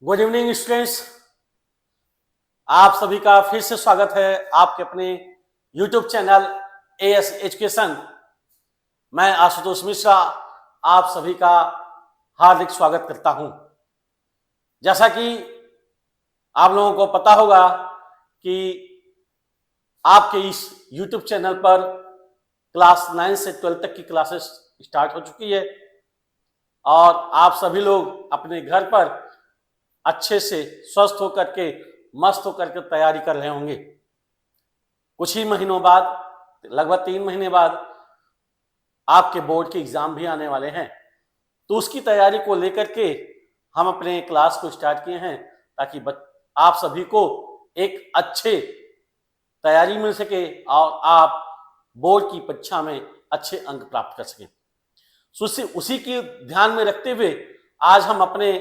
Good evening students. आप सभी का फिर से स्वागत है आपके अपने यूट्यूब चैनल एएस एजुकेशन। मैं आशुतोष मिश्रा आप सभी का हार्दिक स्वागत करता हूं। जैसा कि आप लोगों को पता होगा कि आपके इस यूट्यूब चैनल पर क्लास 9 से 12 तक की क्लासेस स्टार्ट हो चुकी है और आप सभी लोग अपने घर पर अच्छे से स्वस्थ होकर के मस्त होकर के तैयारी कर रहे होंगे। कुछ ही महीनों बाद, लगभग 3 महीने बाद आपके बोर्ड के एग्जाम भी आने वाले हैं, तो उसकी तैयारी को लेकर के हम अपने क्लास को स्टार्ट किए हैं ताकि आप सभी को एक अच्छे तैयारी मिल सके और आप बोर्ड की परीक्षा में अच्छे अंक प्राप्त कर सकें। उसी की ध्यान में रखते हुए आज हम अपने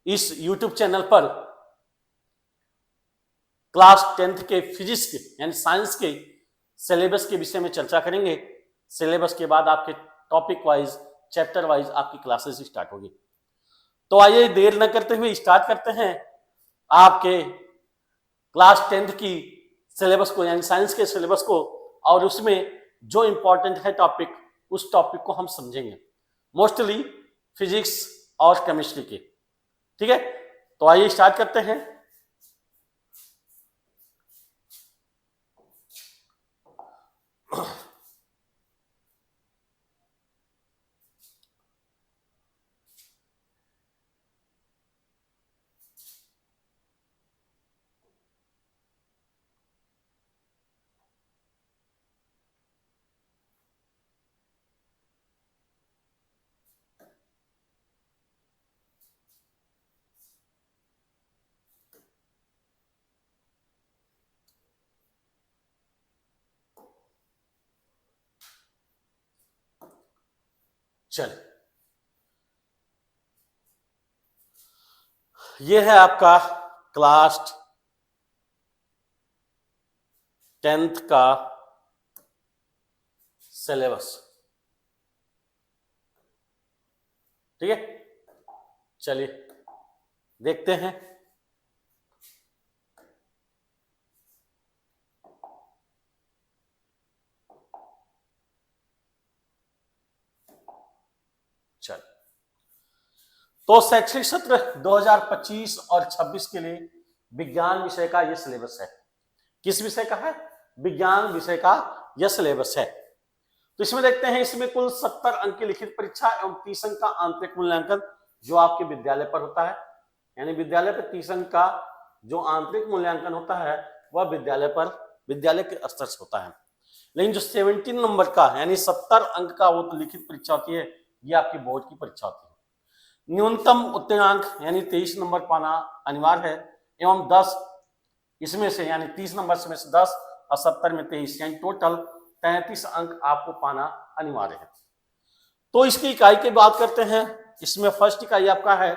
इस YouTube चैनल पर क्लास 10th के फिजिक्स के यानी साइंस के सिलेबस के विषय में चर्चा करेंगे। सिलेबस के बाद आपके टॉपिक वाइज, चैप्टर वाइज आपकी क्लासेस स्टार्ट होगी। तो आइए देर न करते हुए स्टार्ट करते हैं आपके क्लास 10th की सिलेबस को यानी साइंस के सिलेबस को, और उसमें जो इंपॉर्टेंट है टॉपिक, उस टॉपिक को हम समझेंगे, मोस्टली फिजिक्स और केमिस्ट्री के। ठीक है, तो आइए स्टार्ट करते हैं। चलिए, ये है आपका क्लास 10th का सिलेबस। ठीक है, चलिए देखते हैं। चल तो शैक्षणिक सत्र 2025 और 26 के लिए विज्ञान विषय का यह सिलेबस है। किस विषय का है? विज्ञान विषय का यह सिलेबस है। तो इसमें देखते हैं, इसमें कुल 70 अंक की लिखित परीक्षा एवं 30 अंक का आंतरिक मूल्यांकन जो आपके विद्यालय पर होता है, यानी विद्यालय पर 30 अंक का जो आंतरिक मूल्यांकन होता है वह विद्यालय के स्तर से होता है। लेकिन जो 17 नंबर का यानी 70 अंक का वो तो लिखित परीक्षा होती है, ये आपकी बोर्ड की परीक्षा होती है। न्यूनतम उत्तीर्णांक यानी 23 नंबर पाना अनिवार्य है एवं 10 इसमें से यानी 30 नंबर में से 10 और 70 में 23 यानी टोटल 33 अंक आपको पाना अनिवार्य है। तो इसकी इकाई की बात करते हैं। इसमें फर्स्ट इकाई आपका है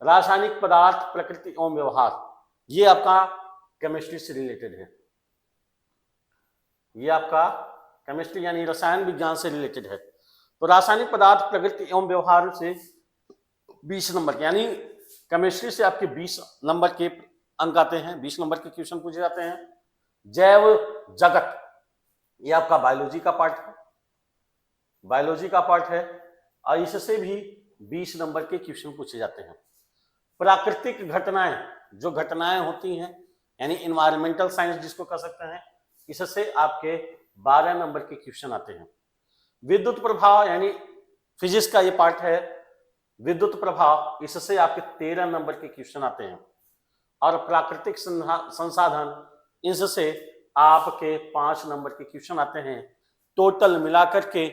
रासायनिक पदार्थ, प्रकृति एवं व्यवहार। ये आपका केमिस्ट्री से रिलेटेड है। ये आपका केमिस्ट्री यानी रसायन विज्ञान से रिलेटेड है। तो रासायनिक पदार्थ, प्रकृति एवं व्यवहार से 20 नंबर के यानी केमिस्ट्री से आपके 20 नंबर के अंक आते हैं, 20 नंबर के क्वेश्चन पूछे जाते हैं। जैव जगत, ये आपका बायोलॉजी का पार्ट है, बायोलॉजी का पार्ट है और इससे भी 20 नंबर के क्वेश्चन पूछे जाते हैं। प्राकृतिक घटनाएं, जो घटनाएं होती हैं यानी इन्वायरमेंटल साइंस जिसको कह सकते हैं, इससे आपके 12 नंबर के क्वेश्चन आते हैं। विद्युत प्रभाव यानी फिजिक्स का ये पार्ट है, विद्युत प्रभाव, इससे आपके 13 नंबर के क्वेश्चन आते हैं। और प्राकृतिक संसाधन, इससे आपके 5 नंबर के क्वेश्चन आते हैं। टोटल मिलाकर के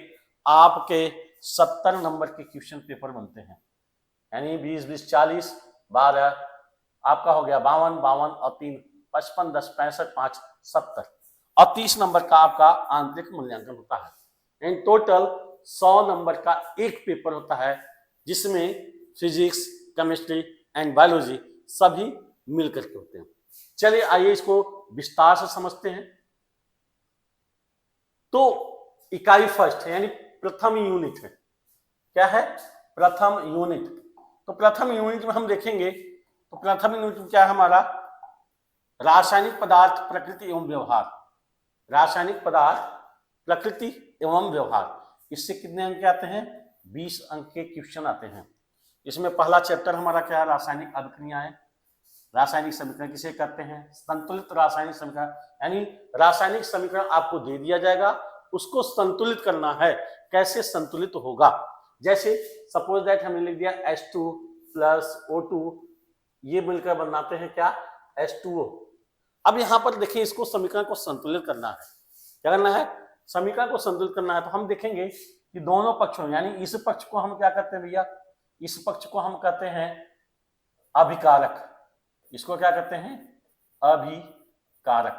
आपके 70 नंबर के क्वेश्चन पेपर बनते हैं, यानी 20 20 40 12 आपका हो गया 52 52 और 3 55 10 65 5 70 और 30 नंबर का आपका आंतरिक मूल्यांकन होता है। इन टोटल 100 नंबर का एक पेपर होता है जिसमें फिजिक्स, केमिस्ट्री एंड बायोलॉजी सभी मिलकर के होते हैं। चलिए आइए इसको विस्तार से समझते हैं। तो इकाई फर्स्ट है यानी प्रथम यूनिट है। क्या है? प्रथम यूनिट। तो प्रथम यूनिट में हम देखेंगे, तो प्रथम यूनिट में क्या है हमारा, रासायनिक पदार्थ प्रकृति एवं व्यवहार। रासायनिक पदार्थ प्रकृति एवं व्यवहार, इससे कितने अंक आते हैं, 20 अंक के क्वेश्चन आते हैं। इसमें पहला चैप्टर हमारा क्या है, रासायनिक अभिक्रियाएं। रासायनिक समीकरण किसे कहते हैं, संतुलित रासायनिक समीकरण, यानी रासायनिक समीकरण आपको दे दिया जाएगा, उसको संतुलित करना है। कैसे संतुलित होगा, जैसे सपोज दैट हमने लिख दिया H2 प्लस O2, ये मिलकर बनाते हैं क्या, H2O। अब यहां पर देखिए, इसको समीकरण को संतुलित करना है। क्या करना है, समीकरण को संतुलित करना है। तो हम देखेंगे कि दोनों पक्षों, यानी इस पक्ष को हम क्या कहते हैं भैया, इस पक्ष को हम कहते हैं अभिकारक, इसको क्या कहते हैं, अभिकारक,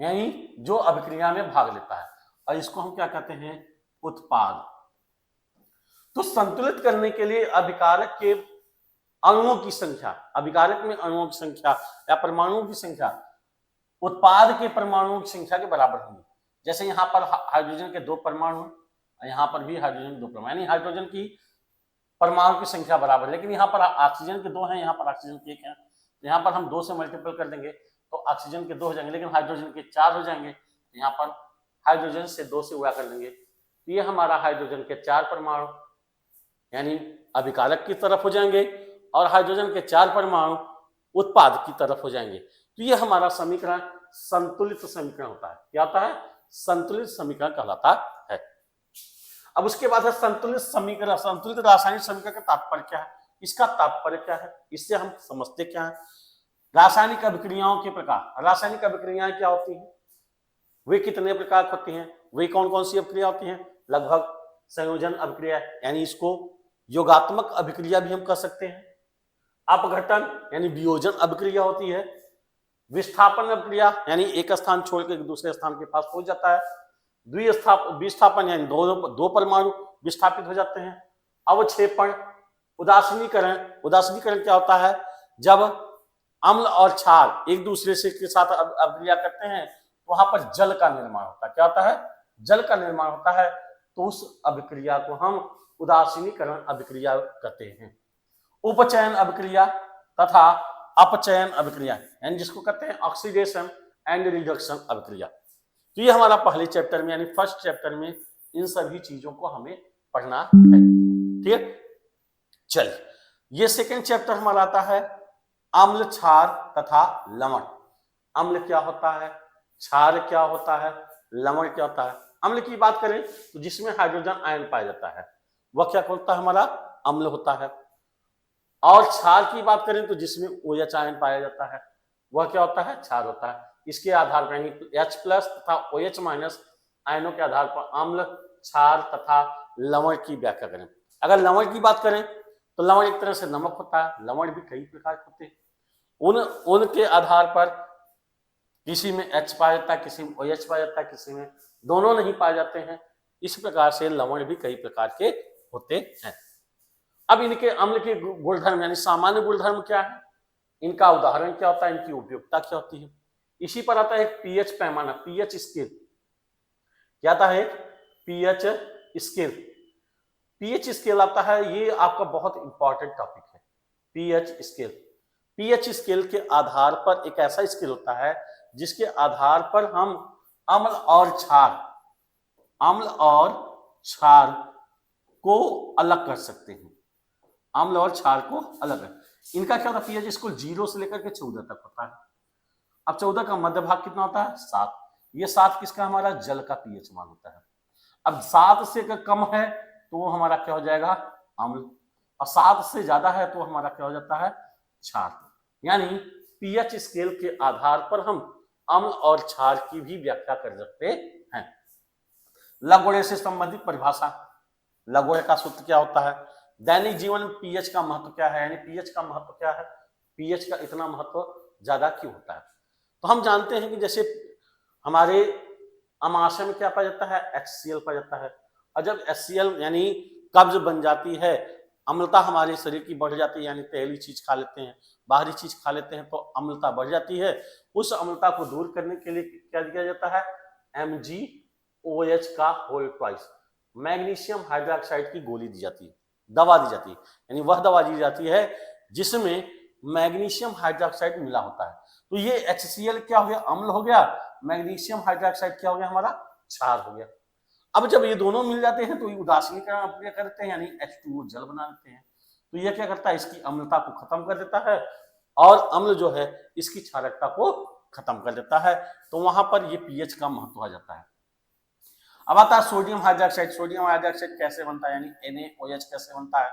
यानी जो अभिक्रिया में भाग लेता है, और इसको हम क्या कहते हैं, उत्पाद। तो संतुलित करने के लिए अभिकारक के अणुओं की संख्या, अभिकारक में अणुओं की संख्या या परमाणुओं की संख्या उत्पाद के परमाणुओं की संख्या के बराबर होगी। जैसे यहाँ पर हाइड्रोजन के 2 परमाणु, यहाँ पर भी हाइड्रोजन के 2 परमाणु, यानी हाइड्रोजन की परमाणु की संख्या बराबर, लेकिन यहाँ पर ऑक्सीजन के 2 हैं, यहाँ पर ऑक्सीजन के 1 है। तो यहाँ पर हम 2 से मल्टीपल कर देंगे तो ऑक्सीजन के 2 हो जाएंगे, लेकिन हाइड्रोजन के 4 हो जाएंगे। तो यहाँ पर हाइड्रोजन से 2 से गुणा कर देंगे, तो ये हमारा हाइड्रोजन के 4 परमाणु यानी अभिकारक की तरफ हो जाएंगे, और हाइड्रोजन के 4 परमाणु उत्पाद की तरफ हो जाएंगे। तो ये हमारा समीकरण संतुलित समीकरण होता है। क्या होता है, संतुलित समीकरण कहलाता है। अब उसके बाद है संतुलित समीकरण, संतुलित रासायनिक समीकरण का तात्पर्य क्या है, इसका तात्पर्य क्या है, इससे हम समझते क्या है। रासायनिक अभिक्रियाओं के प्रकार, रासायनिक अभिक्रियाएं क्या होती हैं, वे कितने प्रकार होती हैं, वे कौन कौन सी अभिक्रिया होती हैं, लगभग संयोजन अभिक्रिया, यानी इसको योगात्मक अभिक्रिया भी हम कह सकते हैं। अपघटन यानी वियोजन अभिक्रिया होती है। विस्थापन अभिक्रिया, यानी एक स्थान छोड़कर दूसरे स्थान के पास पहुंच जाता है। विस्थापन यानी दो परमाणु विस्थापित हो जाते हैं। अवक्षेपण, उदासीनीकरण, उदासीनीकरण क्या होता है, जब अम्ल और क्षार एक दूसरे से के साथ अभिक्रिया करते हैं तो वहां पर जल का निर्माण होता है। क्या होता है, जल का निर्माण होता है, तो उस अभिक्रिया को हम उदासीनीकरण अभिक्रिया कहते हैं। उपचयन अभिक्रिया तथा अपचयन अभिक्रिया, यानी जिसको कहते हैं ऑक्सीडेशन एंड रिडक्शन अभिक्रिया। तो ये हमारा पहले चैप्टर में, यानी फर्स्ट चैप्टर में इन सभी चीजों को हमें पढ़ना है। ठीक है, चलिए ये सेकंड चैप्टर हमारा आता है अम्ल, क्षार तथा लवण। अम्ल क्या होता है, क्षार क्या होता है, लवण क्या होता है। अम्ल की बात करें तो जिसमें हाइड्रोजन आयन पाया जाता है वह क्या होता है, हमारा अम्ल होता है। और क्षार की बात करें तो जिसमें OH आयन पाया जाता है वह क्या होता है, क्षार होता है। इसके आधार पर H+ तथा OH- आयनों के आधार पर अम्ल, क्षार तथा लवण की व्याख्या करें। अगर लवण की बात करें तो लवण एक तरह से नमक होता है। लवण भी कई प्रकार के होते हैं, उनके आधार पर किसी में H पाया जाता है, किसी में OH पाया जाता है, किसी में दोनों नहीं पाए जाते हैं। इस प्रकार से लवण भी कई प्रकार के होते हैं। अब इनके अम्ल के गुणधर्म यानी सामान्य गुणधर्म क्या है, इनका उदाहरण क्या होता है, इनकी उपयोगिता क्या होती है। इसी पर आता है एक पीएच पैमाना, पीएच स्केल। क्या आता है, पीएच स्केल। पीएच स्केल आता है, ये आपका बहुत इंपॉर्टेंट टॉपिक है, पीएच स्केल। पीएच स्केल के आधार पर एक ऐसा स्केल होता है जिसके आधार पर हम अम्ल और क्षार को अलग कर सकते हैं। अम्ल और क्षार को अलग है। इनका क्या होता है, पीएच स्केल 0 से लेकर के 14 तक होता है। अब 14 का मध्य भाग कितना होता है, 7। ये 7 किसका, हमारा जल का पीएच मान होता है। अब 7 से कम है तो वो हमारा क्या हो जाएगा, अम्ल, और 7 से ज्यादा है तो हमारा क्या हो जाता है, क्षार। यानी पीएच स्केल के आधार पर हम अम्ल और क्षार की भी व्याख्या कर सकते हैं। लघुगणक से संबंधित परिभाषा, लघुगणक का सूत्र क्या होता है, दैनिक जीवन में पीएच का महत्व क्या है, यानी पीएच का महत्व क्या है, पीएच का इतना महत्व ज्यादा क्यों होता है। तो हम जानते हैं कि जैसे हमारे अमाशय में क्या पाया जाता है, HCl पाया जाता है। और जब HCl यानी कब्ज बन जाती है, अम्लता हमारे शरीर की बढ़ जाती है, यानी तैलीय चीज खा लेते हैं, बाहरी चीज खा लेते हैं तो अम्लता बढ़ जाती है। उस अम्लता को दूर करने के लिए क्या दिया जाता है, MgOH का होल ट्वाइस, मैग्नीशियम हाइड्रोक्साइड की गोली दी जाती है। दवा दी जाती है, यानी वह दवा दी जाती है जिसमें मैग्नीशियम हाइड्रोक्साइड मिला होता है। तो ये HCl क्या हो गया, अम्ल हो गया, मैग्नीशियम हाइड्रोक्साइड क्या हो गया, हमारा क्षार हो गया। अब जब ये दोनों मिल जाते हैं तो ये उदासीनीकरण अभिक्रिया करते हैं, यानी H2O जल बना देते हैं। तो ये क्या करता है, इसकी अम्लता को खत्म कर देता है और अम्ल जो है इसकी क्षारकता को खत्म कर देता है। तो वहां पर ये पीएच का महत्व आ जाता है। अब आता है सोडियम हाइड्रोक्साइड। सोडियम हाइड्रोक्साइड कैसे बनता है, यानी NaOH कैसे बनता है,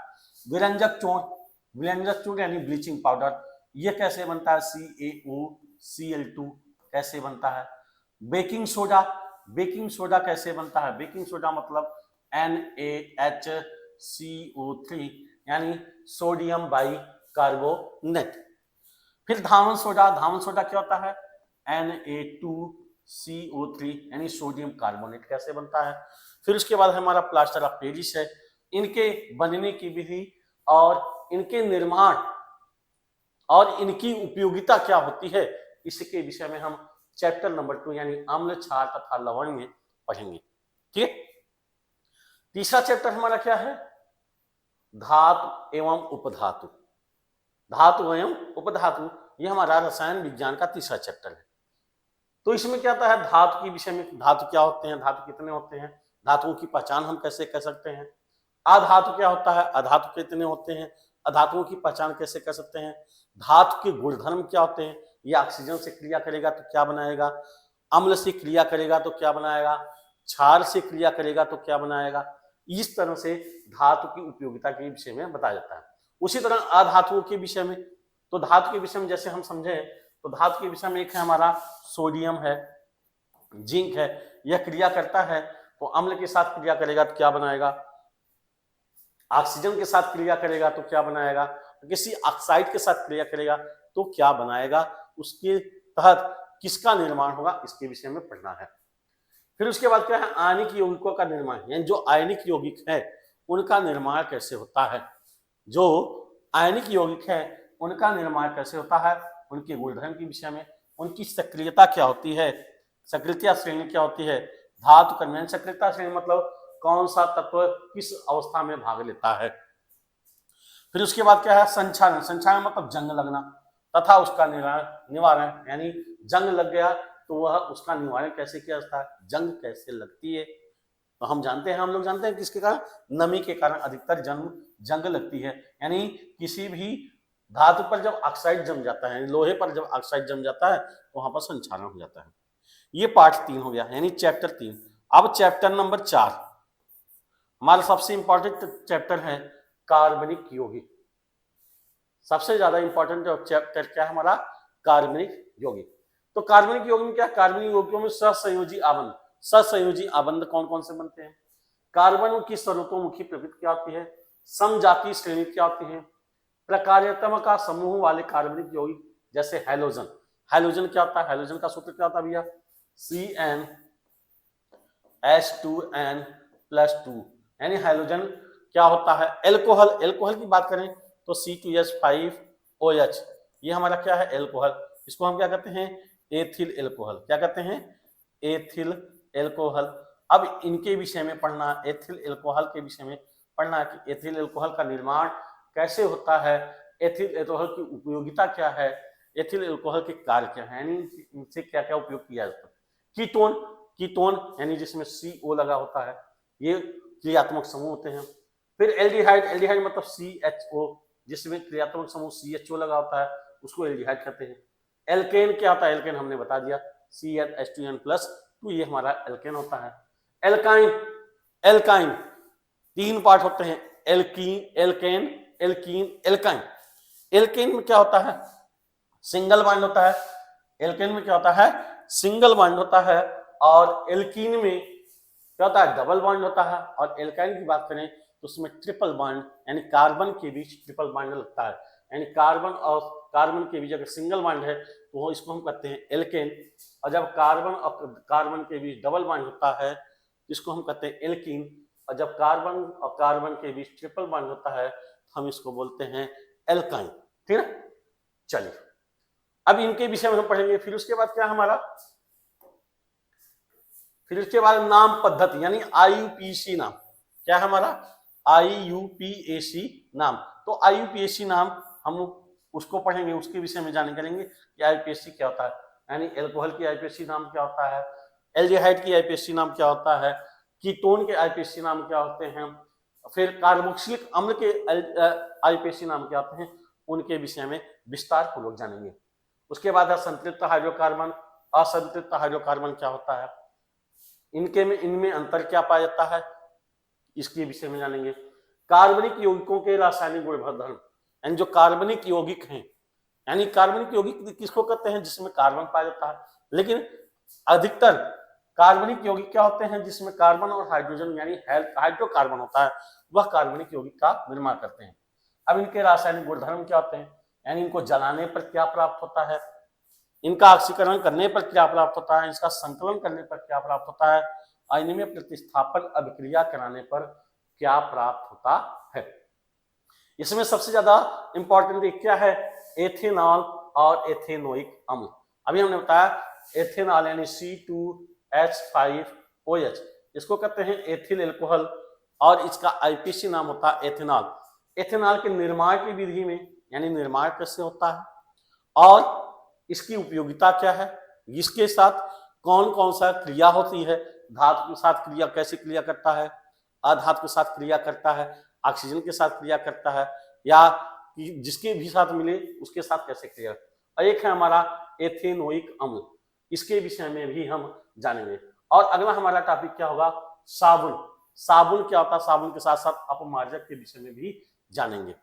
विरंजक चूर्ण यानी ब्लीचिंग पाउडर, ये कैसे बनता है, CaOCl2 कैसे बनता है। बेकिंग सोडा कैसे बनता है, बेकिंग सोडा मतलब NaHCO3 यानी सोडियम बाइकार्बोनेट। फिर धावन सोडा क्या होता है, Na2CO3 यानी सोडियम कार्बोनेट कैसे बनता है। फिर उसके बाद हमारा प्लास्टर ऑफ पेरिस है। इनके बनने की विधि और इनके निर्माण और इनकी उपयोगिता क्या होती है, इसके विषय में हम चैप्टर नंबर 2 यानी अम्ल, क्षार तथा लवण में पढ़ेंगे। ठीक है। तीसरा चैप्टर हमारा क्या है, धातु एवं उपधातु। धातु एवं उपधातु ये हमारा रसायन विज्ञान का तीसरा चैप्टर है। तो इसमें क्या आता है, धातु के विषय में, धातु क्या होते हैं, धातु कितने होते हैं, धातुओं की पहचान हम कैसे कर सकते हैं, अधातु क्या होता है, अधातु कितने होते हैं, अधातुओं की पहचान कैसे कर सकते हैं, धातु के गुणधर्म क्या होते हैं, ये ऑक्सीजन से क्रिया करेगा तो क्या बनाएगा, अम्ल से क्रिया करेगा तो क्या बनाएगा, क्षार से क्रिया करेगा तो क्या बनाएगा। इस तरह से धातु की उपयोगिता के विषय में बताया जाता है। उसी तरह अधातुओं के विषय में, तो धातु के विषय में जैसे हम समझे तो धातु के विषय में एक है हमारा सोडियम है, जिंक है, यह क्रिया करता है तो अम्ल के साथ क्रिया करेगा तो क्या बनाएगा, ऑक्सीजन के साथ क्रिया करेगा तो क्या बनाएगा, किसी ऑक्साइड के साथ क्रिया करेगा तो क्या बनाएगा, उसके तहत किसका निर्माण होगा, इसके विषय में पढ़ना है। फिर उसके बाद क्या है, आयनिक यौगिकों का निर्माण, यानी जो आयनिक यौगिक है उनका निर्माण कैसे होता है, जो आयनिक यौगिक है उनका निर्माण कैसे होता है, उनके गुणधर्म के विषय में, उनकी सक्रियता क्या होती है, सक्रियता श्रेणी क्या होती है, धातु कर्मण सक्रियता श्रेणी मतलब कौन सा तत्व किस अवस्था में भाग लेता है। फिर उसके बाद क्या है, संक्षारण मतलब जंग लगना तथा उसका निवारण, यानी जंग लग गया तो वह उसका निवारण कैसे किया जाता है, जंग कैसे लगती है। तो हम लोग जानते हैं किसके कारण, नमी के कारण अधिकतर जंग लगती है, यानी किसी भी धातु पर जब ऑक्साइड जम जाता है, लोहे पर जब ऑक्साइड जम जाता है तो वहां पर संक्षारण हो जाता है। ये पार्ट 3 हो गया, यानी चैप्टर 3। अब चैप्टर नंबर 4 हमारा सबसे इंपॉर्टेंट चैप्टर है, कार्बनिक यौगिक। सबसे ज्यादा इंपॉर्टेंट चैप्टर क्या है हमारा, कार्बनिक यौगिक। तो कार्बनिक यौगिक में क्या, कार्बनिक यौगिकों में सहसंयोजी आबंध कौन कौन से बनते हैं, कार्बन की सर्वतोमुखी प्रवृत्ति क्या होती है, समजातीय श्रेणी क्या होती है, प्रकार्यतम का समूह वाले कार्बनिक यौगिक जैसे हैलोजन क्या होता है, हैलोजन का सूत्र क्या होता है भैया, CnH2n+2, यानी हैलोजन क्या होता है, एल्कोहल की बात करें तो C2H5OH, ये हमारा क्या है, एल्कोहल। इसको हम क्या कहते हैं, एथिल एल्कोहल। क्या कहते हैं, एथिल एल्कोहल। अब इनके विषय में पढ़ना, एथिल एल्कोहल के विषय में पढ़ना कि एथिल एल्कोहल का निर्माण कैसे होता है, एथिल एल्कोहल की उपयोगिता क्या है, एथिल एल्कोहल के कार्य क्या है, यानी इनसे क्या क्या उपयोग किया जाता है। कीटोन यानी जिसमें CO लगा होता है, ये क्रियात्मक समूह होते हैं। फिर एल्डिहाइड मतलब CHO, जिसमें क्रियात्मक समूह CHO लगा होता है, उसको एल्डिहाइड कहते हैं। एल्केन क्या होता है, एल्केन हमने बता दिया, CnH2n+2, ये हमारा एल्केन होता है। एल्काइन 3 पार्ट होते हैं, एल्केन, एल्काइन। एल्केन में क्या होता है, सिंगल बॉन्ड होता है, एल्केन में क्या होता है, सिंगल बॉन्ड होता है, और एल्कीन में क्या होता है, डबल बॉन्ड होता है, और एल्काइन की बात करें तो उसमें ट्रिपल बॉन्ड, यानी कार्बन के बीच ट्रिपल बॉन्ड लगता है, यानी कार्बन और कार्बन के बीच अगर सिंगल बॉन्ड है तो इसको हम कहते हैं एल्केन, और जब कार्बन और कार्बन के बीच डबल बॉन्ड होता है इसको हम कहते हैं एल्कीन, और जब कार्बन और कार्बन के बीच ट्रिपल बॉन्ड होता है हम इसको बोलते हैं एल्काइन। ठीक है, चलिए अब इनके विषय में हम पढ़ेंगे। फिर उसके बाद क्या हमारा, फिर उसके बाद नाम पद्धति, यानी IUPAC नाम क्या है हमारा, IUPAC नाम। तो IUPAC नाम हम उसको पढ़ेंगे, उसके विषय में जाने करेंगे कि IUPAC क्या होता है, यानी एल्कोहल की IUPAC नाम क्या होता है, एल्डिहाइड की IUPAC नाम क्या होता है, कीटोन के IUPAC नाम क्या होते हैं, फिर कार्बोक्सिलिक अम्ल के IUPAC नाम क्या होते हैं, उनके विषय में विस्तार पूर्वक जानेंगे। उसके बाद है संतृप्त हाइड्रोकार्बन, असंतृप्त हाइड्रोकार्बन क्या होता है, इनमें अंतर क्या पाया जाता है, इसके विषय में जानेंगे। कार्बनिक यौगिकों के रासायनिक गुणधर्म, यानी जो कार्बनिक यौगिक हैं, यानी कार्बनिक यौगिक किसको कहते हैं, जिसमें कार्बन पाया जाता है, लेकिन अधिकतर कार्बनिक यौगिक क्या होते हैं जिसमें कार्बन और हाइड्रोजन यानी हाइड्रोकार्बन होता है, वह कार्बनिक यौगिक का निर्माण करते हैं। अब इनके रासायनिक गुणधर्म क्या होते हैं, यानी इनको जलाने पर क्या प्राप्त होता है, इनका ऑक्सीकरण करने पर क्या प्राप्त होता है, इसका संकलन करने पर क्या प्राप्त होता है, और इनमें प्रतिस्थापन अभिक्रिया कराने पर क्या प्राप्त होता है। इसमें सबसे ज्यादा इंपॉर्टेंट क्या है, एथेनॉल और एथेनोइक अम्ल। अभी हमने बताया एथेनॉल यानी C2H5OH, इसको कहते हैं एथिल एल्कोहल, और इसका IUPAC नाम होता है एथेनॉल। एथेनॉल के निर्माण की विधि में, यानी निर्माण कैसे होता है और इसकी उपयोगिता क्या है, इसके साथ कौन कौन सा क्रिया होती है, धातु के साथ क्रिया कैसे क्रिया करता है, अधातु के साथ क्रिया करता है, ऑक्सीजन के साथ क्रिया करता है, या जिसके भी साथ मिले उसके साथ कैसे क्रिया। और एक है हमारा एथेनोइक अम्ल, इसके विषय में भी हम जानेंगे। और अगला हमारा टॉपिक क्या होगा, साबुन। साबुन क्या होता है, साबुन के साथ साथ अपमार्जक के विषय में भी जानेंगे।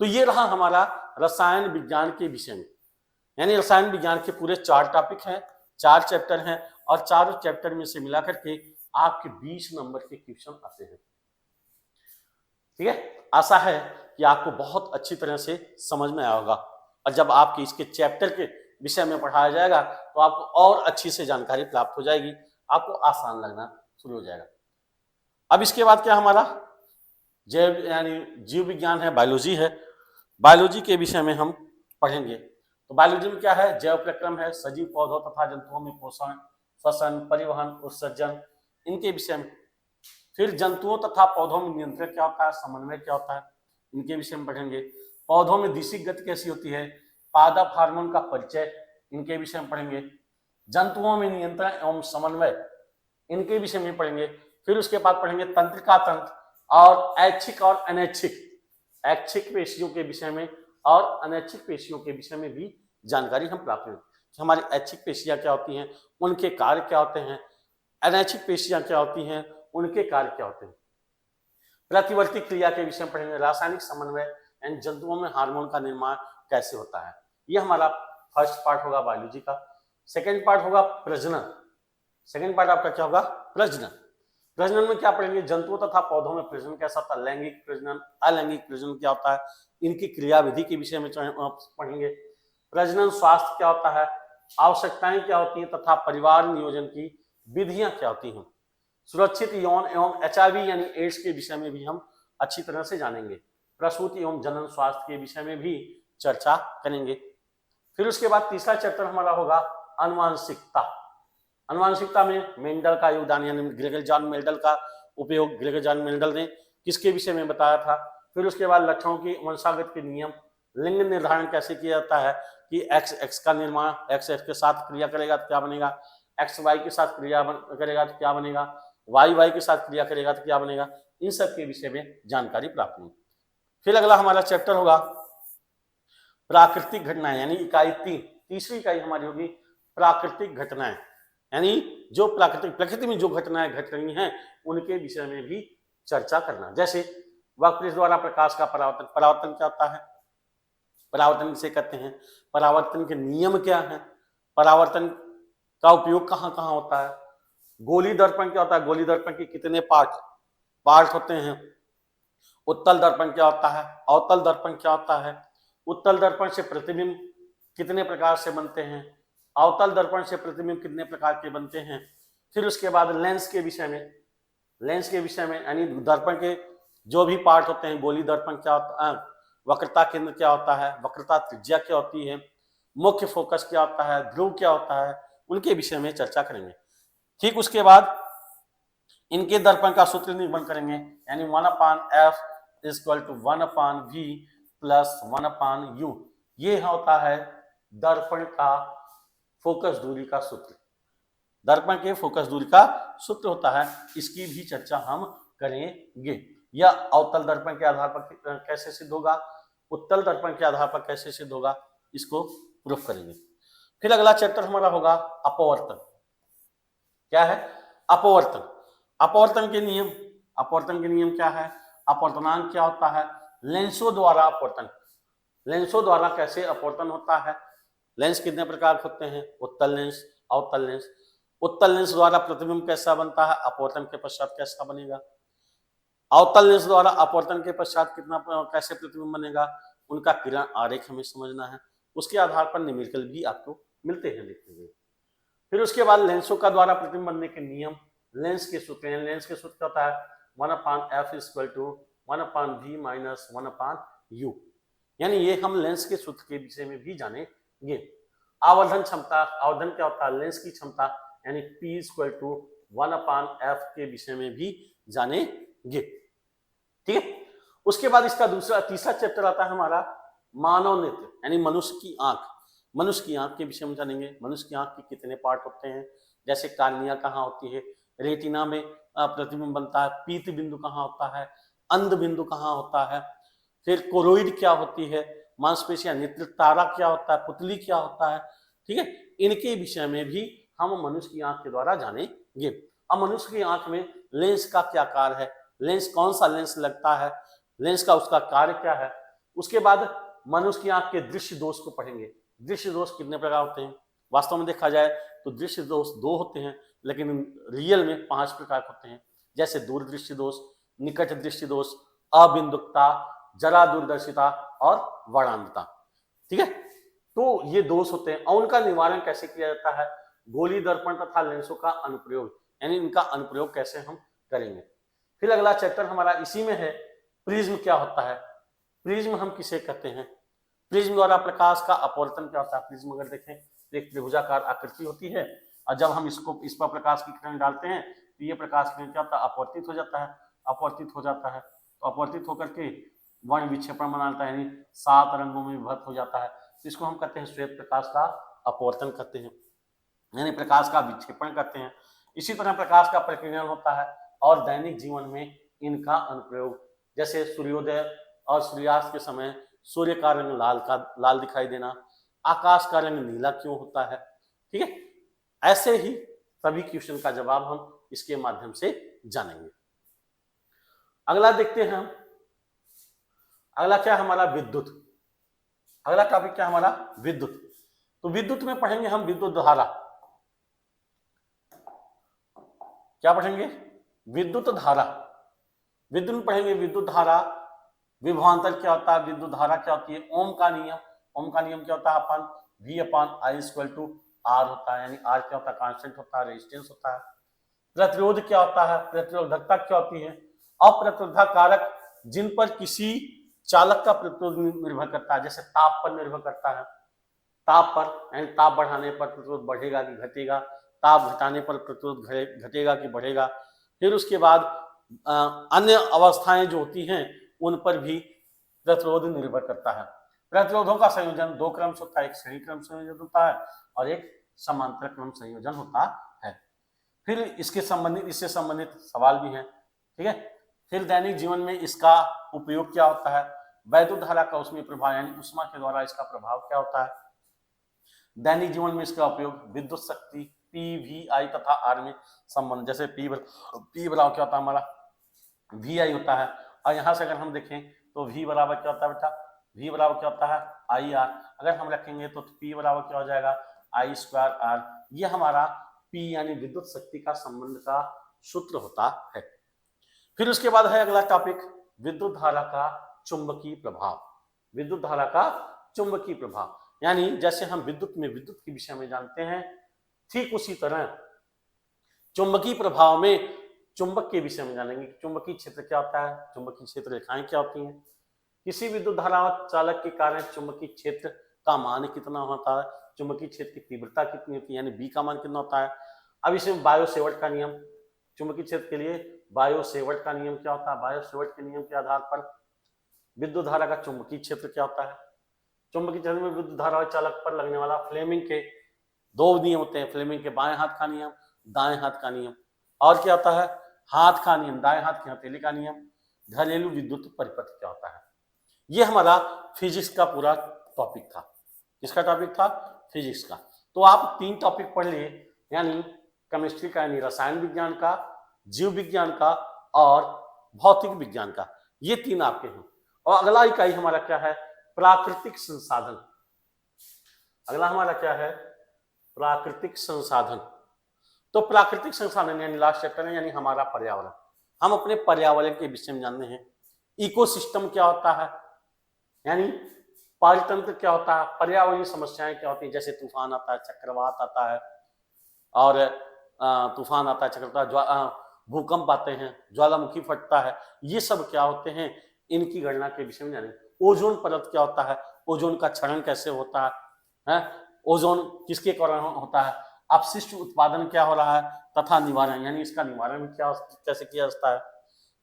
तो ये रहा हमारा रसायन विज्ञान के विषय में, यानी रसायन विज्ञान के पूरे 4 टॉपिक हैं, 4 चैप्टर हैं, और चारों चैप्टर में से मिलाकर के आपके 20 नंबर के क्वेश्चन आते हैं। ठीक है, आशा है कि आपको बहुत अच्छी तरह से समझ में आया होगा, और जब आपके इसके चैप्टर के विषय में पढ़ाया जाएगा तो आपको और अच्छी से जानकारी प्राप्त हो जाएगी, आपको आसान लगना शुरू हो जाएगा। अब इसके बाद क्या हमारा जैव यानी जीव विज्ञान है, बायोलॉजी है। बायोलॉजी के विषय में हम पढ़ेंगे। तो बायोलॉजी में क्या है, जैव प्रक्रम है, सजीव पौधों तथा जंतुओं में पोषण, श्वसन, परिवहन, उत्सर्जन, इनके विषय में। फिर जंतुओं तथा पौधों में नियंत्रण क्या होता है, समन्वय क्या होता है, इनके विषय में पढ़ेंगे। पौधों में दिशिक गति कैसी होती है, पादप हार्मोन का परिचय, इनके विषय में पढ़ेंगे। जंतुओं में नियंत्रण एवं समन्वय, इनके विषय में पढ़ेंगे। फिर उसके बाद पढ़ेंगे तंत्रिका तंत्र और ऐच्छिक और अनैच्छिक, ऐच्छिक पेशियों के विषय में और अनैच्छिक पेशियों के विषय में भी जानकारी हम प्राप्त करेंगे। हमारी ऐच्छिक पेशियां क्या होती हैं, उनके कार्य क्या होते हैं, अनैच्छिक पेशियां क्या होती हैं, उनके कार्य क्या होते हैं। प्रतिवर्ती क्रिया के विषय में पढ़ेंगे। रासायनिक समन्वय यानी जंतुओं में हार्मोन का निर्माण कैसे होता है, ये हमारा फर्स्ट पार्ट होगा बायोलॉजी का। सेकेंड पार्ट होगा प्रजनन। सेकेंड पार्ट आपका क्या होगा, प्रजनन। प्रजनन में क्या पढ़ेंगे, जंतुओं तथा पौधों में प्रजनन कैसा होता है, लैंगिक प्रजनन, अलैंगिक प्रजनन क्या होता है, इनकी क्रियाविधि के विषय में पढ़ेंगे। प्रजनन स्वास्थ्य क्या होता है, आवश्यकताएं क्या होती हैं तथा परिवार नियोजन की विधियां क्या होती हैं। सुरक्षित यौन एवं HIV यानी एड्स के विषय में भी हम अच्छी तरह से जानेंगे। प्रसूति एवं जनन स्वास्थ्य के विषय में भी चर्चा करेंगे। फिर उसके बाद तीसरा चैप्टर हमारा होगा आनुवांशिकता। आनुवांशिकता में मेंडल का योगदान, यानी ग्रेगर जॉन मेंडल का उपयोग ग्रेगर जॉन मेंडल ने किसके विषय में बताया था। फिर उसके बाद लक्षणों की वंशागत के नियम, लिंग निर्धारण कैसे किया जाता है कि XX का निर्माण XX के साथ क्रिया करेगा तो क्या बनेगा, XY के साथ क्रिया करेगा तो क्या बनेगा, YY के साथ क्रिया करेगा तो क्या बनेगा, इन सब के विषय में जानकारी प्राप्त होगी। फिर अगला हमारा चैप्टर होगा प्राकृतिक घटनाएं, यानी इकाई 3, तीसरी इकाई हमारी होगी प्राकृतिक घटनाएं, यानी जो प्रकृति में जो घटनाएं घट रही हैं उनके विषय में भी चर्चा करना। जैसे वर्कपीस द्वारा प्रकाश का परावर्तन, परावर्तन क्या होता है, परावर्तन किसे कहते हैं, परावर्तन के नियम क्या है, परावर्तन का उपयोग कहाँ कहाँ होता है। गोली दर्पण क्या होता है, गोली दर्पण के कितने पार्ट होते हैं। उत्तल दर्पण क्या होता है, अवतल दर्पण क्या होता है। उत्तल दर्पण से प्रतिबिंब कितने प्रकार से बनते हैं, अवतल दर्पण से प्रतिबिंब कितने प्रकार के बनते हैं। फिर उसके बाद लेंस के विषय में, यानी दर्पण के जो भी पार्ट होते हैं, गोली दर्पण क्या होता है, वक्रता केंद्र क्या होता है, वक्रता त्रिज्या क्या होती है, मुख्य फोकस क्या होता है, ध्रुव क्या होता है, उनके विषय में चर्चा करेंगे। ठीक उसके बाद इनके दर्पण का सूत्र निरूपण करेंगे, यानी 1/f = 1/v प्लस 1/u। ये होता है दर्पण का फोकस दूरी का सूत्र। दर्पण के फोकस दूरी का सूत्र होता है, इसकी भी चर्चा हम करेंगे। यह अवतल दर्पण के आधार पर कैसे सिद्ध होगा, उत्तल दर्पण के आधार पर कैसे सिद्ध होगा, इसको प्रूफ करेंगे। फिर अगला चैप्टर हमारा होगा अपवर्तन। क्या है? अपवर्तन। अपवर्तन के नियम। अपवर्तन के नियम क्या है? अपवर्तनांक क्या होता है? लेंसों द्वारा अपवर्तन। लेंसों द्वारा कैसे अपवर्तन होता है? लेंस कितने प्रकार के होते हैं? उत्तल लेंस, अवतल लेंस। उत्तल लेंस द्वारा प्रतिबिंब कैसा बनता है, अपवर्तन के पश्चात कैसा बनेगा? अवतल लेंस द्वारा अपवर्तन के पश्चात कैसे प्रतिबिंब बनेगा, उनका किरण आरेख हमें समझना है। उसके आधार पर न्यूमेरिकल भी आपको मिलते हैं देखने के। फिर उसके बाद लेंसों का द्वारा प्रतिबिंब बनने के नियम, लेंस के सूत्र हैं। लेंस के सूत्र क्या होता है? 1/f = 1/v - 1/u। यानी ये हम लेंस के सूत्र के विषय में भी जानेंगे। आवर्धन क्षमता, आवर्धन क्या होता है? लेंस की क्षमता, यानी p = 1/f के विषय में भी जानेंगे। ठीक है। उसके बाद इसका तीसरा चैप्टर आता है हमारा मानव नेत्र, यानी मनुष्य की आंख। मनुष्य की आंख के विषय में जानेंगे। मनुष्य की आंख के कितने पार्ट होते हैं, जैसे कार्निया कहाँ होती है, रेटिना में प्रतिबिंब बनता है, पीत बिंदु कहाँ होता है, अंध बिंदु कहाँ होता है, फिर कोरोइड क्या होती है, मांसपेशियां, नेत्र तारा क्या होता है, पुतली क्या होता है। ठीक है, इनके विषय में भी हम मनुष्य की आंख के द्वारा जानेंगे। अब मनुष्य की आंख में लेंस का क्या कार्य है, लेंस कौन सा लेंस लगता है, लेंस का उसका कार्य क्या है। उसके बाद मनुष्य की आंख के दृश्य दोष को पढ़ेंगे। दृश्य दोष कितने प्रकार होते हैं? वास्तव में देखा जाए तो दृश्य दोष 2 होते हैं, लेकिन रियल में 5 प्रकार होते हैं। जैसे दूरदृष्टि दोष, निकट दृष्टि दोष, अबिंदुकता, जरा दूरदर्शिता और वर्णांधता। ठीक है, तो ये दोष होते हैं और उनका निवारण कैसे किया जाता है? गोली दर्पण तथा लेंसों का अनुप्रयोग, यानी इनका अनुप्रयोग कैसे हम करेंगे। फिर अगला चैप्टर हमारा इसी में है, प्रिज्म क्या होता है। प्रिज्म हम किसे कहते हैं? प्रिज्म द्वारा प्रकाश का अपवर्तन क्या होता है? प्रिज्म अगर देखें तो एक त्रिभुजाकार आकृति होती है, और जब हम इस पर प्रकाश की किरण डालते हैं तो ये प्रकाश किरण क्या होता है? अपवर्तित हो जाता है। अपवर्तित हो जाता है तो अपवर्तित होकर के वर्ण विक्षेपण बनाता है, यानी 7 रंगों में विभक्त हो जाता है। तो इसको हम कहते हैं श्वेत प्रकाश का अपवर्तन कहते हैं, यानी प्रकाश का विक्षेपण करते हैं। इसी तरह प्रकाश का प्रकीर्णन होता है और दैनिक जीवन में इनका अनुप्रयोग, जैसे सूर्योदय और सूर्यास्त के समय सूर्य का रंग लाल दिखाई देना, आकाश का रंग नीला क्यों होता है। ठीक है, ऐसे ही सभी क्वेश्चन का जवाब हम इसके माध्यम से जानेंगे। अगला देखते हैं हम, अगला क्या हमारा? विद्युत। अगला टॉपिक क्या हमारा? विद्युत। तो विद्युत में पढ़ेंगे हम विद्युत धारा। क्या पढ़ेंगे? विद्युत धारा। विद्युत में पढ़ेंगे विद्युत धारा, विभवांतर क्या होता है, विद्युत धारा क्या होती है, ओम का नियम। ओम का नियम क्या होता है? अपन V/I = R होता है, यानी R क्या होता है? कांस्टेंट होता है, रेजिस्टेंस होता है। प्रतिरोध क्या होता है? प्रतिरोधकता क्या होती है? अप्रतिरोधक कारक जिन पर किसी चालक का प्रतिरोध निर्भर करता है, जैसे ताप पर निर्भर करता है। ताप पर, यानी ताप बढ़ाने पर प्रतिरोध बढ़ेगा कि घटेगा, ताप घटाने पर प्रतिरोध घटेगा कि बढ़ेगा। फिर उसके बाद अन्य अवस्थाएं जो होती हैं उन पर भी प्रतिरोध निर्भर करता है। प्रतिरोधों का संयोजन 2 क्रम से होता है, एक श्रेणी क्रम संयोजन होता है और एक समांतर क्रम संयोजन होता है। फिर इससे संबंधित सवाल भी हैं। ठीक है, फिर दैनिक जीवन में इसका उपयोग क्या होता है? वैद्युत धारा का उसमें प्रभाव, यानी ऊष्मा के द्वारा इसका प्रभाव क्या होता है? दैनिक जीवन में इसका उपयोग विद्युत शक्ति PVI तथा R में संबंध, जैसे P बराबर क्या होता है हमारा? VI होता है। और यहाँ से अगर हम देखें तो V बराबर क्या होता है बेटा? V बराबर क्या होता है? IR। अगर हम रखेंगे तो P बराबर क्या हो जाएगा? I²R। ये हमारा P यानी विद्युत शक्ति का संबंध का सूत्र होता है। फिर उसके बाद है अगला टॉपिक, विद्युत धारा का चुंबकीय प्रभाव। विद्युत धारा का चुंबकीय प्रभाव, यानी जैसे हम विद्युत के विषय में जानते हैं, ठीक उसी तरह चुंबकीय प्रभाव में चुंबक के विषय में जानेंगे। चुंबकीय क्षेत्र क्या होता है, चुंबकीय क्षेत्र रेखाएं क्या होती हैं, किसी विद्युत धारा चालक के कारण चुंबकीय क्षेत्र का मान कितना होता है, चुंबकीय क्षेत्र की तीव्रता कितनी होती है, यानी बी का मान कितना होता है। अब इसमें बायो सेवर्ट का नियम, चुंबकीय क्षेत्र के लिए बायो सेवर्ट का नियम क्या होता है? बायो सेवर्ट के नियम के आधार पर विद्युत धारा का चुंबकीय क्षेत्र क्या होता है? चुंबकीय क्षेत्र में विद्युत धारा चालक पर लगने वाला फ्लेमिंग के दो नियम होते हैं, फ्लेमिंग के बाएं हाथ का नियम, दाएं हाथ का नियम, और क्या होता है? हाथ का नियम, दाएं हाथ की हथेली का नियम, घरेलू विद्युत परिपथ क्या होता है। ये हमारा फिजिक्स का पूरा टॉपिक था। किसका टॉपिक था? फिजिक्स का। तो आप 3 टॉपिक पढ़ लिए, यानी केमिस्ट्री का, यानी रसायन विज्ञान का, जीव विज्ञान का और भौतिक विज्ञान का। ये 3 आपके हैं। और अगला इकाई हमारा क्या है? प्राकृतिक संसाधन। अगला हमारा क्या है? प्राकृतिक संसाधन। तो प्राकृतिक संसाधन यानी लास्ट चैप्टर है, यानी हमारा पर्यावरण। हम अपने पर्यावरण के विषय में जानते हैं। इकोसिस्टम क्या होता है, यानी पारितंत्र क्या होता है, पर्यावरणीय समस्याएं क्या होती है, जैसे तूफान आता है, चक्रवात आता है, और तूफान आता है, चक्रवात, भूकंप आते हैं, ज्वालामुखी फटता है, ये सब क्या होते हैं, इनकी गणना के विषय में जानेंगे। ओजोन परत क्या होता है, ओजोन का क्षरण कैसे होता है, ओजोन किसके कारण होता है, अपशिष्ट उत्पादन क्या हो रहा है तथा निवारण, यानी इसका निवारण क्या कैसे किया जाता है,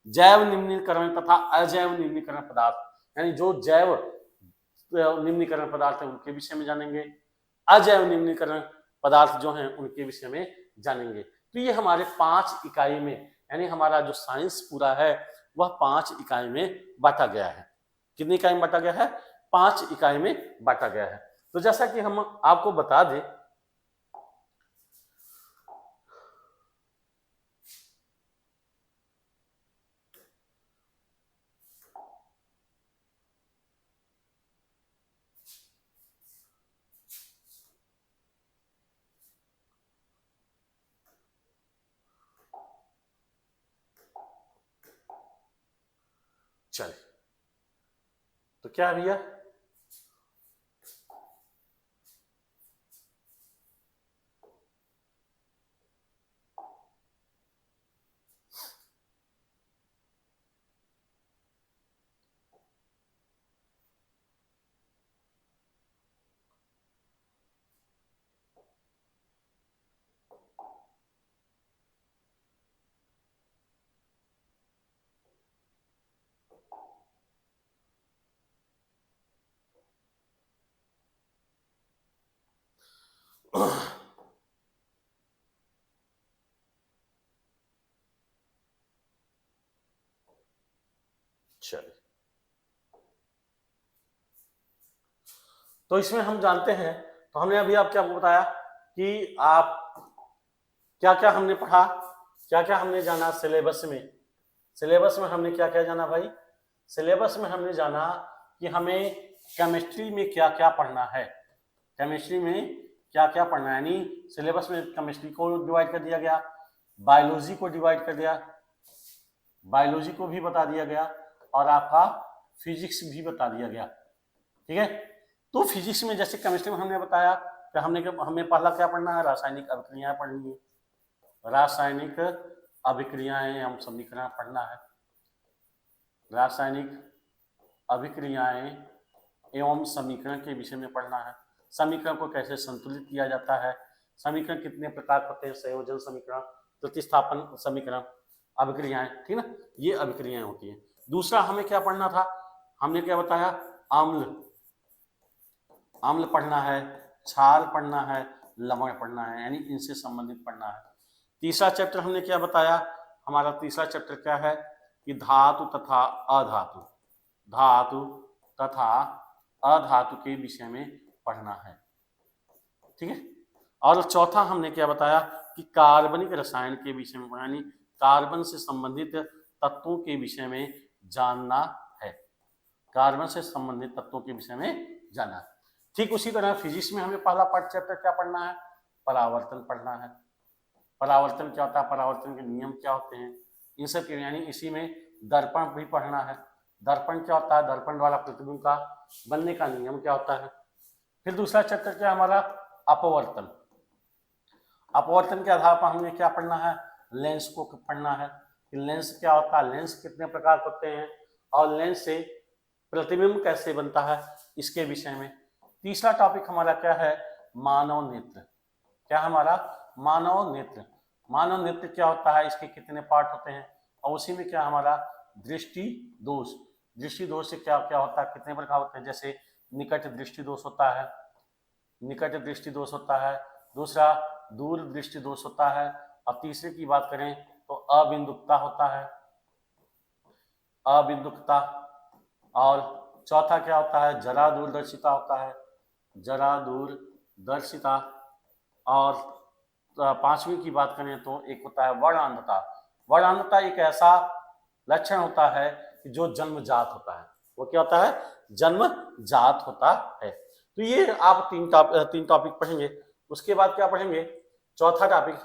जैव निम्नीकरण तथा अजैव निम्नीकरण पदार्थ, यानी जो जैव निम्नीकरण पदार्थ है उनके विषय में जानेंगे, अजैव निम्नीकरण पदार्थ जो हैं उनके विषय में जानेंगे। तो ये हमारे 5 इकाई में, यानी हमारा जो साइंस पूरा है वह 5 इकाई में बांटा गया है। कितनी इकाई में बांटा गया है? 5 इकाई में बांटा गया है। तो जैसा कि हम आपको बता दें, चलिए तो क्या है भैया, चलिए तो इसमें हम जानते हैं, तो हमने अभी आपको क्या बताया कि आप क्या क्या हमने पढ़ा, क्या क्या हमने जाना सिलेबस में। सिलेबस में हमने क्या क्या जाना भाई? सिलेबस में हमने जाना कि हमें केमिस्ट्री में क्या क्या पढ़ना है, केमिस्ट्री में क्या क्या पढ़ना है, यानी सिलेबस में केमिस्ट्री को डिवाइड कर दिया गया, बायोलॉजी को डिवाइड कर दिया, बायोलॉजी को भी बता दिया गया, और आपका फिजिक्स भी बता दिया गया। ठीक है, तो फिजिक्स में जैसे केमिस्ट्री में हमने बताया कि हमें पहला क्या पढ़ना है? रासायनिक अभिक्रियाएं पढ़नी है, रासायनिक अभिक्रियाएं, हम समीकरण पढ़ना है, रासायनिक अभिक्रियाएं एवं समीकरण के विषय में पढ़ना है, समीकरण को कैसे संतुलित किया जाता है, समीकरण कितने प्रकार होते हैं, संयोजन समीकरण, प्रतिस्थापन समीकरण, अभिक्रियाएं, ठीक ना, ये अभिक्रियाएं होती हैं। दूसरा हमें क्या पढ़ना था? हमने क्या बताया? अम्ल, अम्ल पढ़ना है, क्षार पढ़ना है, लवण पढ़ना है, यानी इनसे संबंधित पढ़ना है। तीसरा चैप्टर हमने क्या बताया? हमारा तीसरा चैप्टर क्या है कि धातु तथा अधातु, धातु तथा अधातु के विषय में पढ़ना है। ठीक है, और चौथा हमने क्या बताया कि कार्बनिक रसायन के विषय में पढ़ना, यानी कार्बन से संबंधित तत्वों के विषय में जानना है, कार्बन से संबंधित तत्वों के विषय में जानना है। ठीक उसी तरह फिजिक्स में हमें पहला पार्ट चैप्टर क्या पढ़ना है? परावर्तन पढ़ना है। परावर्तन क्या होता है, परावर्तन के नियम क्या होते हैं, इन सब के, यानी इसी में दर्पण भी पढ़ना है, दर्पण क्या होता है, दर्पण द्वारा प्रतिबिंब का बनने का नियम क्या होता है। फिर दूसरा चैप्टर क्या हमारा? अपवर्तन। अपवर्तन के आधार पर हमने क्या पढ़ना है? लेंस को पढ़ना है कि लेंस क्या होता है, लेंस कितने प्रकार होते हैं, और लेंस से प्रतिबिंब कैसे बनता है, इसके विषय में। तीसरा टॉपिक हमारा क्या है? मानव नेत्र। क्या हमारा? मानव नेत्र। मानव नेत्र क्या होता है, इसके कितने पार्ट होते हैं, और उसी में क्या हमारा दृष्टि दोष, दृष्टि दोष से क्या क्या होता है, कितने प्रकार होते हैं, जैसे निकट दृष्टि दोष होता है, निकट दृष्टि दोष होता है, दूसरा दूर दृष्टि दोष होता है, और तीसरे की बात करें तो अबिंदुकता होता है, अबिंदुकता, और चौथा क्या होता है, जरा दूरदर्शिता होता है, जरा दूरदर्शिता, और पांचवी की बात करें तो एक होता है वर्णांधता। वर्णांधता एक ऐसा लक्षण होता है कि जो जन्मजात होता है, वो क्या होता है, जन्मजात होता है। तो ये आप तीन टॉपिक पढ़ेंगे। उसके बाद क्या पढ़ेंगे, चौथा टॉपिक,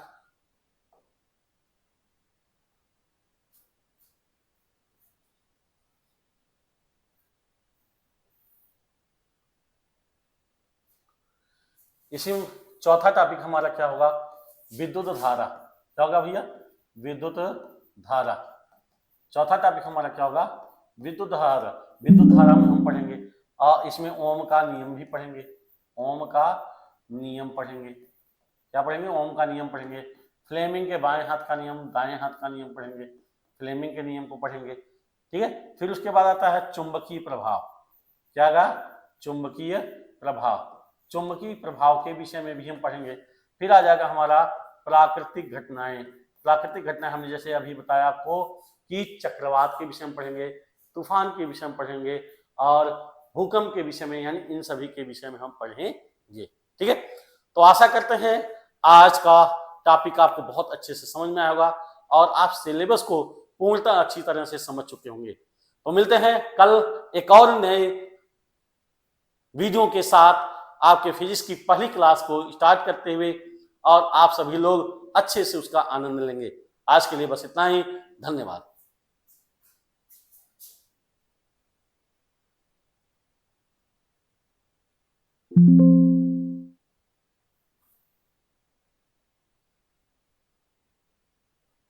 इसी चौथा टॉपिक हमारा क्या होगा, विद्युत धारा। क्या होगा भैया, विद्युत धारा। चौथा टॉपिक हमारा क्या होगा, विद्युत धारा। विद्युत धारा में हम पढ़ेंगे और इसमें ओम का नियम भी पढ़ेंगे, ओम का नियम पढ़ेंगे। क्या पढ़ेंगे, ओम का नियम पढ़ेंगे। फ्लेमिंग के बाएं हाथ का नियम, दाएं हाथ का नियम पढ़ेंगे, फ्लेमिंग के नियम को पढ़ेंगे। ठीक है, फिर उसके बाद आता है चुंबकीय प्रभाव। क्या होगा, चुंबकीय प्रभाव। चुंबकीय प्रभाव के विषय में भी हम पढ़ेंगे। फिर आ जाएगा हमारा प्राकृतिक घटनाएं। प्राकृतिक घटनाएं हमने जैसे अभी बताया आपको कि चक्रवात के विषय में पढ़ेंगे, तूफान के विषय में पढ़ेंगे, और भूकंप के विषय में, यानी इन सभी के विषय में हम पढ़ेंगे। ठीक है, तो आशा करते हैं आज का टॉपिक आपको बहुत अच्छे से समझ में आया होगा और आप सिलेबस को पूर्णतः अच्छी तरह से समझ चुके होंगे। तो मिलते हैं कल एक और नए वीडियो के साथ, आपके फिजिक्स की पहली क्लास को स्टार्ट करते हुए, और आप सभी लोग अच्छे से उसका आनंद लेंगे। आज के लिए बस इतना ही, धन्यवाद।